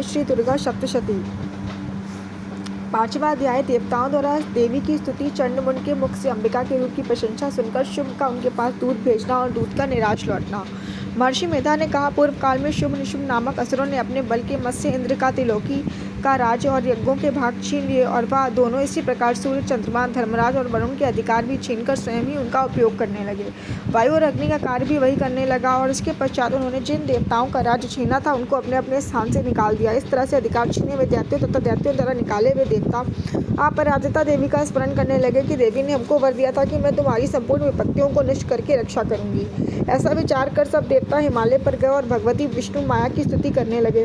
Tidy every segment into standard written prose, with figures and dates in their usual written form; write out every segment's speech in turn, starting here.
श्री दुर्गा सप्तशती। पांचवा अध्याय देवताओं द्वारा देवी की स्तुति। चंडमुंड के मुख से अंबिका के रूप की प्रशंसा सुनकर शुंभ का उनके पास दूध भेजना और दूध का निराश लौटना। महर्षि मेधा ने कहा, पूर्व काल में शुंभ निशुंभ नामक असुरों ने अपने बल के मत से इंद्र का त्रिलोकी का राज्य और यज्ञों के भाग छीन लिए और वह दोनों इसी प्रकार सूर्य, चंद्रमा, धर्मराज और वरुण के अधिकार भी छीनकर स्वयं ही उनका उपयोग करने लगे। वायु और अग्नि का कार्य भी वही करने लगा और इसके पश्चात उन्होंने जिन देवताओं का राज्य छीना था उनको अपने अपने स्थान से निकाल दिया। इस तरह से अधिकार छीने हुए दैत्यों तथा दैत्यों द्वारा निकाले हुए देवता अपराजिता देवी का स्मरण करने लगे कि देवी ने हमको वर दिया था कि मैं तुम्हारी संपूर्ण विपत्तियों को नष्ट करके रक्षा करूंगी। ऐसा विचार कर सब देवता हिमालय पर गए और भगवती विष्णु माया की स्तुति करने लगे।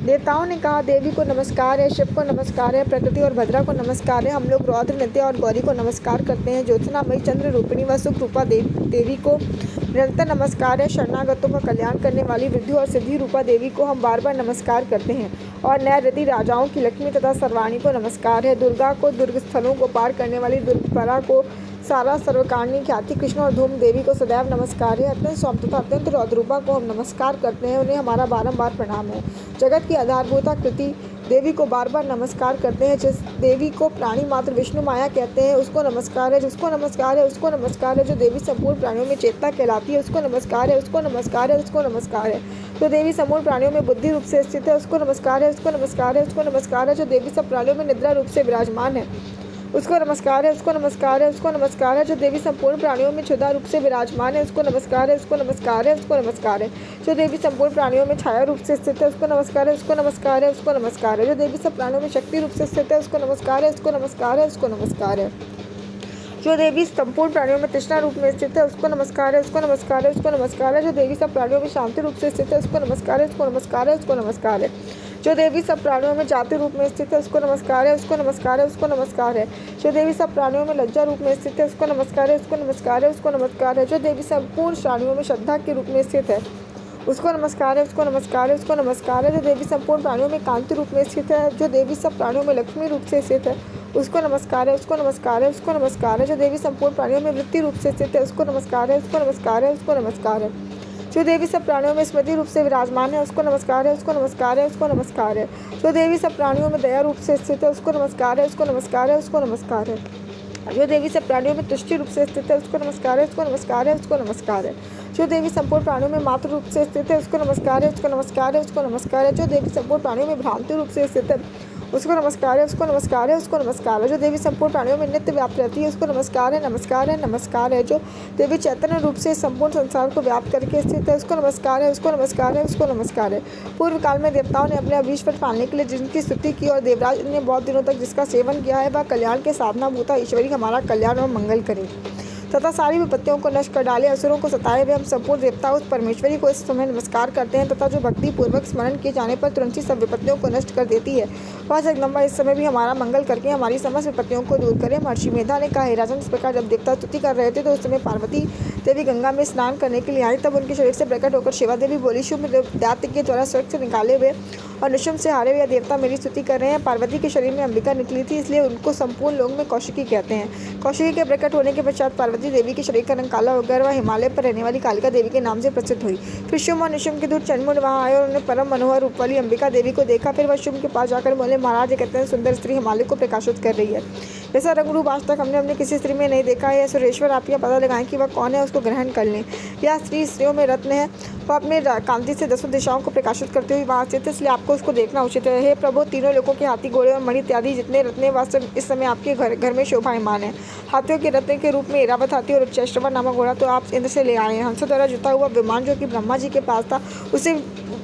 देवताओं ने कहा, देवी को नमस्कार है, शिव को नमस्कार है, प्रकृति और भद्रा को नमस्कार है। हम लोग रौद्र, नित्या और गौरी को नमस्कार करते हैं। ज्योत्सनामयी, चंद्र रूपिणी व सुख रूपा देवी को निरंतर नमस्कार है। शरणागतों का कल्याण करने वाली वृद्धि और सिद्धि रूपा देवी को हम बार बार नमस्कार करते हैं। और नैऋति राजाओं की लक्ष्मी तथा सर्वाणी को नमस्कार है। दुर्गा को दुर्ग स्थलों को पार करने वाली दुर्गपरा को सारा सर्वकारिणी ख्याति कृष्ण और धूम देवी को सदैव नमस्कार है। अत्यंत सौम तथा अत्यंत रौद्रूपा को हम नमस्कार करते हैं, उन्हें हमारा बारंबार प्रणाम है। जगत की आधारभूता कृति देवी को बार बार नमस्कार करते हैं। जिस देवी को प्राणी मात्र विष्णु माया कहते हैं उसको नमस्कार है। जिसको नमस्कार है उसको नमस्कार है। जो देवी संपूर्ण प्राणियों में चेतना कहलाती है उसको नमस्कार है, उसको नमस्कार है, उसको नमस्कार है। जो देवी संपूर्ण प्राणियों में बुद्धि रूप से स्थित है उसको नमस्कार है, उसको नमस्कार है, उसको नमस्कार है। जो देवी सब प्राणियों में निद्रा रूप से विराजमान है उसको नमस्कार है, उसको नमस्कार है, उसको नमस्कार है। जो देवी संपूर्ण प्राणियों में क्षुधा रूप से विराजमान है उसको नमस्कार है, उसको नमस्कार है, उसको नमस्कार है। जो देवी संपूर्ण प्राणियों में छाया रूप से स्थित है उसको नमस्कार है, उसको नमस्कार है, उसको नमस्कार है। जो देवी सब प्राणियों में शक्ति रूप से स्थित है उसको नमस्कार है, उसको नमस्कार है, उसको नमस्कार है। जो देवी संपूर्ण प्राणियों में तृष्णा रूप में स्थित है उसको नमस्कार है, उसको नमस्कार है, उसको नमस्कार है। जो देवी सब प्राणियों में शांति रूप से स्थित है उसको नमस्कार है, उसको नमस्कार है, उसको नमस्कार है। जो देवी सब प्राणियों में जाति रूप में स्थित है उसको नमस्कार है, उसको नमस्कार है, उसको नमस्कार है। जो देवी सब प्राणियों में लज्जा रूप में स्थित है उसको नमस्कार है, उसको नमस्कार है, उसको नमस्कार है। जो देवी संपूर्ण प्राणियों में श्रद्धा के रूप में स्थित है उसको नमस्कार है, उसको नमस्कार है, उसको नमस्कार है। जो देवी संपूर्ण प्राणियों में कांति रूप में स्थित है, जो देवी सब प्राणियों में लक्ष्मी रूप से स्थित है उसको नमस्कार है, उसको नमस्कार है, उसको नमस्कार है। जो देवी संपूर्ण प्राणियों में वृत्ति रूप से स्थित है उसको नमस्कार है, उसको नमस्कार है, उसको नमस्कार है। जो देवी सब प्राणियों में स्मृति रूप से विराजमान है उसको नमस्कार है, उसको नमस्कार है, उसको नमस्कार है। जो देवी सब प्राणियों में दया रूप से स्थित है उसको नमस्कार है, उसको नमस्कार है, उसको नमस्कार है। जो देवी सब प्राणियों में तुष्टि रूप से स्थित है उसको नमस्कार है, उसको नमस्कार है, उसको नमस्कार है। जो देवी संपूर्ण प्राणियों में मातृ रूप से स्थित है उसको नमस्कार है, उसको नमस्कार है, उसको नमस्कार है। जो देवी संपूर्ण प्राणियों में भ्रांति रूप से स्थित है उसको नमस्कार है, उसको नमस्कार है, उसको नमस्कार है। जो देवी संपूर्ण प्राणियों में नित्य व्याप्त रहती है उसको नमस्कार है, नमस्कार है, नमस्कार है। जो देवी चैतन्य रूप से संपूर्ण संसार को व्याप्त करके स्थित है उसको नमस्कार है, उसको नमस्कार है, उसको नमस्कार है। पूर्व काल में देवताओं ने अपने अभीष्ट पाने के लिए जिनकी स्तुति की और देवराज ने बहुत दिनों तक जिसका सेवन किया है वह कल्याण के साधना भूता ईश्वरी हमारा कल्याण और मंगल करे तथा सारी विपत्तियों को नष्ट कर डाले। असुरों को सताए हुए हम संपूर्ण देवता उस परमेश्वरी को इस समय नमस्कार करते हैं तथा जो भक्ति पूर्वक स्मरण किए जाने पर तुरंत ही सब विपत्तियों को नष्ट कर देती है वह जगदम्बा इस समय भी हमारा मंगल करके हमारी समस्त विपत्तियों को दूर करे। महर्षि मेधा ने कहा, हे राजन, इस प्रकार जब देवता स्तुति कर रहे थे तो उस समय पार्वती देवी गंगा में स्नान करने के लिए आई। तब उनके शरीर से प्रकट होकर शिवा देवी बोली, शुभ दैत्य के द्वारा स्वर्ग से निकाले हुए और निशुंभ से हारे हुए देवता मेरी स्तुति कर रहे हैं। पार्वती के शरीर में अंबिका निकली थी इसलिए उनको संपूर्ण लोग में कौशिकी कहते हैं। कौशिकी के प्रकट होने के पश्चात पार्वती देवी के शरीर का रंग काला हो गया। वह हिमालय पर रहने वाली कालिका देवी के नाम से प्रसिद्ध हुई। फिर शुंभ और निशुंभ के दूत चंडमुंड वहाँ आए और उन्होंने परम मनोहर रूप वाली अंबिका देवी को देखा। फिर वह शुंभ के पास जाकर बोले, महाराज, एक अत्यंत सुंदर स्त्री हिमालय को प्रकाशित कर रही है। ऐसा रंग रूप आज तक हमने अपने किसी स्त्री में नहीं देखा है। सुरेश्वर, आप यह पता लगाएं कि वह कौन है, उसको ग्रहण कर लें। यह स्त्री स्त्रियों में रत्न है। वह अपने कांति से 10 दिशाओं को प्रकाशित करते हुए वहाँ स्थित है, इसलिए आपको उसको देखना उचित है। हे प्रभु, तीनों लोगों के हाथी, घोड़े और मणि इत्यादि जितने रत्न वास्तव इस समय आपके घर में शोभायमान है। हाथियों के रत्न के रूप में ऐरावत हाथी और उच्चैश्रवा नामक घोड़ा तो आप इंद्र से ले आए हैं। हंसों द्वारा जुता हुआ विमान जो कि ब्रह्मा जी के पास था उसे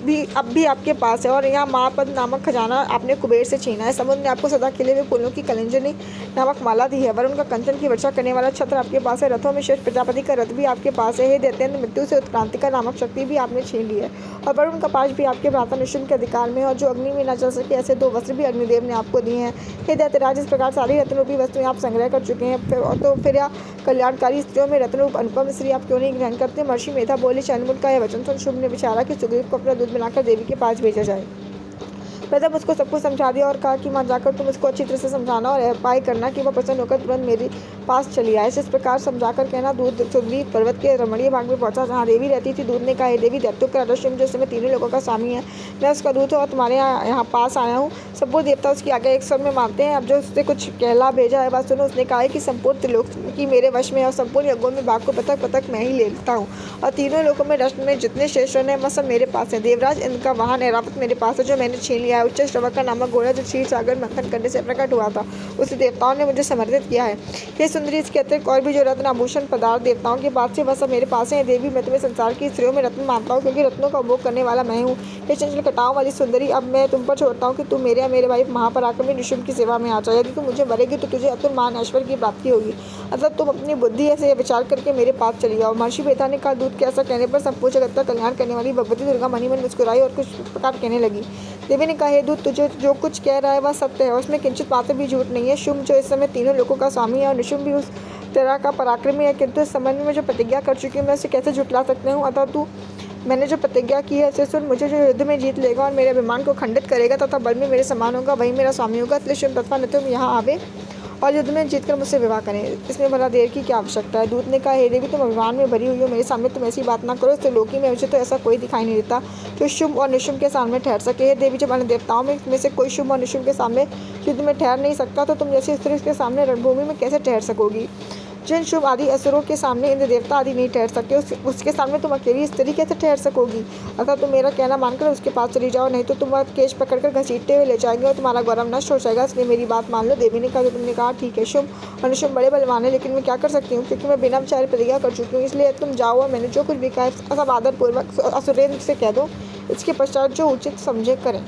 भी अब भी आपके पास है। और यहाँ महापद नामक खजाना आपने कुबेर से छीना है। समुद्र ने आपको सदा खिले हुए फूलों की कलिंजनी नामक माला दी है। वरुण का कंचन की वर्षा करने वाला छत्र आपके पास है। रथों में श्रेष्ठ प्रजापति का रथ भी आपके पास है। हे दैत्येंद्र, मृत्यु से उत्क्रांतिका नामक शक्ति भी आपने छीन ली है और वरुण का पाश भी आपके भ्राता निशुंभ के अधिकार में है। और जो अग्नि में न चल सके ऐसे 2 वस्त्र भी अग्निदेव ने आपको दिए हैं। हे दैत्यराज, इस प्रकार सारी रत्नरूपी वस्तुएं आप संग्रह कर चुके हैं। फिर या कल्याणकारी स्त्रियों में रत्नरूप अनुपम स्त्री आप क्यों नहीं ग्रहण करते? महर्षि मेधा बोले, चंडमुंड का यह वचन सुन शुंभ ने विचारा कि सुग्रीव को अपना दूध बनाकर देवी के पास भेजा जाए। प्रथम उसको सब कुछ समझा दिया और कहा कि वहाँ जाकर तुम उसको अच्छी तरह से समझाना और उपाय करना कि वह प्रसन्न होकर तुरंत मेरे पास चली आए। इस प्रकार समझाकर कहना दूध सुग्रीव पर्वत के रमणीय भाग में पहुंचा जहाँ देवी रहती थी। दूध ने कहा, हे देवी, दैत्यों का राजा शुम्भ जो इस समय तीनों लोगों का स्वामी है, मैं उसका दूत हूँ और तुम्हारे यहाँ पास आया हूँ। संपूर्ण देवता उसकी आज्ञा एक स्वर में मानते हैं। अब जो उसने कुछ कहला भेजा है बात सुनो। उसने कहा है कि संपूर्ण त्रिलोक की मेरे वश में और संपूर्ण यज्ञों में भाग को पथक पथक मैं ही लेता हूँ और तीनों लोगों में रश्मि में जितने श्रेष्ठ हैं वह सब मेरे पास है। देवराज इनका वाहन ऐरावत मेरे पास है जो मैंने छीन लिया है। उच्च श्रवक नामक घोड़ा जो क्षीर सागर मंथन करने से प्रकट हुआ था उसे देवताओं ने मुझे समर्पित किया है। हे सुंदरी, इसके अतिरिक्त और भी जो रत्न आभूषण पदार्थ देवताओं के पास से वह सब मेरे पास है। देवी, मैं तुम्हें संसार की स्त्रियों में रत्न मानता हूँ क्योंकि रत्नों का उपभोग करने वाला मैं हूँ। हे चंचल कटाओं वाली सुंदरी, अब मैं तुम पर छोड़ता हूँ कि तुम मेरे या मेरे भाई महापराक्रमी निशुम्भ की सेवा में आ जाओ। यदि तुम मुझे मरेगी तो तुझे अतुल मान ऐश्वर्य की प्राप्ति होगी। अतः तुम अपनी बुद्धि से विचार करके मेरे पास चली आओ। महर्षि मेधा ने कहा, दूध के ऐसा कहने पर संपूर्ण जगत का कल्याण करने वाली भगवती दुर्गा मनी मन मुस्कुराई और कुछ प्रकार कहने लगी। देवी ने कहा, हे दूध, तुझे जो कुछ कह रहा है वह सत्य है, उसमें किंचित मात्र भी झूठ नहीं है। शुम्भ जो इस समय तीनों लोगों का स्वामी है और निशुम्भ भी उस तरह का पराक्रमी है, किंतु इस संबंध में जो प्रतिज्ञा कर चुकी हूँ मैं उसे कैसे झुठला सकती हूँ। अतः तू मैंने जो प्रतिज्ञा की है उसे सुन। मुझे जो युद्ध में जीत लेगा और मेरे अभिमान को खंडित करेगा तथा बल में मेरे समान होगा वही मेरा स्वामी होगा। इसलिए शुम्भ तत्वा न तुम यहाँ आवे और युद्ध में जीतकर मुझसे विवाह करें। इसमें भला देर की क्या आवश्यकता है। दूत ने कहा, हे देवी, तुम अभिमान में भरी हुई हो, मेरे सामने तुम ऐसी बात ना करो। इस त्रिलोकी में मुझे तो ऐसा कोई दिखाई नहीं देता जो शुम्भ और निशुम्भ के सामने ठहर सके। हे देवी, जब अन्य देवताओं में से कोई शुम्भ और निशुम्भ के सामने युद्ध में ठहर नहीं सकता तो तुम जैसी स्त्री के सामने रणभूमि में कैसे ठहर सकोगी। जिन शुभ आदि असुरों के सामने इंद्र देवता आदि नहीं ठहर सकते उसके सामने तुम अकेली स्त्री कैसे ठहर सकोगी। अतः तुम मेरा कहना मानकर उसके पास चली जाओ, नहीं तो तुम वह केश पकड़कर घसीटते हुए ले जाएंगे और तुम्हारा गौरव नष्ट हो जाएगा। इसलिए मेरी बात मान लो। देवी ने कहा, तो तुमने कहा ठीक है। शुम्भ और निशुम्भ बड़े बलवान है, लेकिन मैं क्या कर सकती हूँ क्योंकि मैं बिना विचारे प्रतिज्ञा कर चुकी हूँ। इसलिए तुम जाओ और मैंने जो कुछ भी कहा सब आदरपूर्वक असुरेंद्र से कह दो। इसके पश्चात जो उचित समझे करें।